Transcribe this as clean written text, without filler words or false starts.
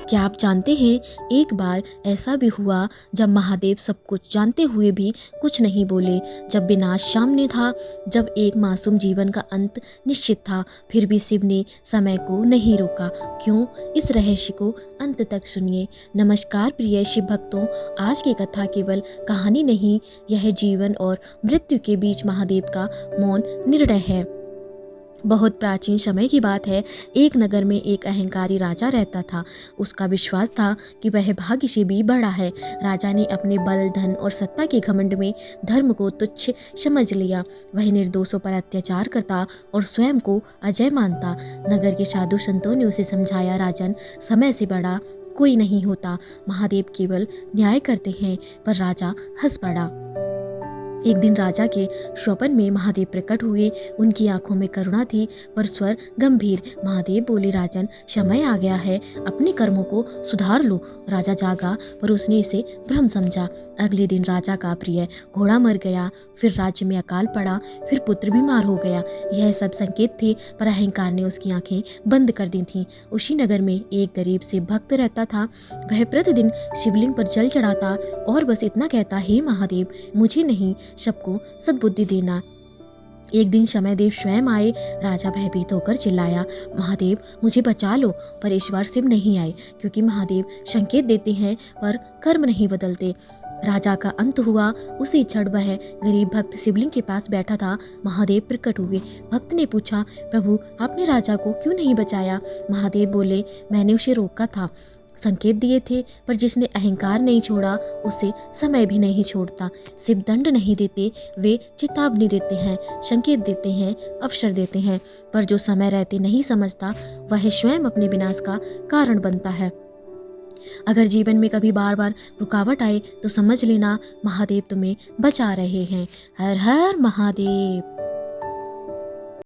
क्या आप जानते हैं, एक बार ऐसा भी हुआ जब महादेव सब कुछ जानते हुए भी कुछ नहीं बोले। जब विनाश सामने था, जब एक मासूम जीवन का अंत निश्चित था, फिर भी शिव ने समय को नहीं रोका। क्यों? इस रहस्य को अंत तक सुनिए। नमस्कार प्रिय शिव भक्तों, आज की कथा केवल कहानी नहीं, यह जीवन और मृत्यु के बीच महादेव का मौन निर्णय है। बहुत प्राचीन समय की बात है। एक नगर में एक अहंकारी राजा रहता था। उसका विश्वास था कि वह भाग्य से भी बड़ा है। राजा ने अपने बल, धन और सत्ता के घमंड में धर्म को तुच्छ समझ लिया। वह निर्दोषों पर अत्याचार करता और स्वयं को अजय मानता। नगर के साधु संतों ने उसे समझाया, राजन, समय से बड़ा कोई नहीं होता। महादेव केवल न्याय करते हैं। पर राजा हंस पड़ा। एक दिन राजा के स्वप्न में महादेव प्रकट हुए। उनकी आंखों में करुणा थी, पर स्वर गंभीर। महादेव बोले, राजन, समय आ गया है, अपने कर्मों को सुधार लो। राजा जागा, पर उसने इसे भ्रम समझा। अगले दिन राजा का प्रिय घोड़ा मर गया, फिर राज्य में अकाल पड़ा, फिर पुत्र बीमार हो गया। यह सब संकेत थे, पर अहंकार ने उसकी आंखें बंद कर दी थीं। उसी नगर में एक गरीब शिव भक्त रहता था। वह प्रतिदिन शिवलिंग पर जल चढ़ाता और बस इतना कहता, हे महादेव, मुझे नहीं, सबको सद्बुद्धि देना। एक दिन शमयदेव स्वयं आए। राजा भयभीत होकर चिल्लाया, महादेव, मुझे बचा लो। पर इस बार शिव नहीं आए, क्योंकि महादेव संकेत देते हैं पर कर्म नहीं बदलते। राजा का अंत हुआ। उसी क्षण वह गरीब भक्त शिवलिंग के पास बैठा था। महादेव प्रकट हुए। भक्त ने पूछा, प्रभु, आपने राजा को क्यों नहीं बचाया? महादेव बोले, मैंने उसे रोका था, संकेत दिए थे, पर जिसने अहंकार नहीं छोड़ा उसे समय भी नहीं छोड़ता। शिव दंड नहीं देते, वे चेतावनी देते हैं, संकेत देते हैं, अवसर देते हैं, पर जो समय रहते नहीं समझता, वह स्वयं अपने विनाश का कारण बनता है। अगर जीवन में कभी बार बार रुकावट आए तो समझ लेना, महादेव तुम्हें बचा रहे हैं। हर हर महादेव।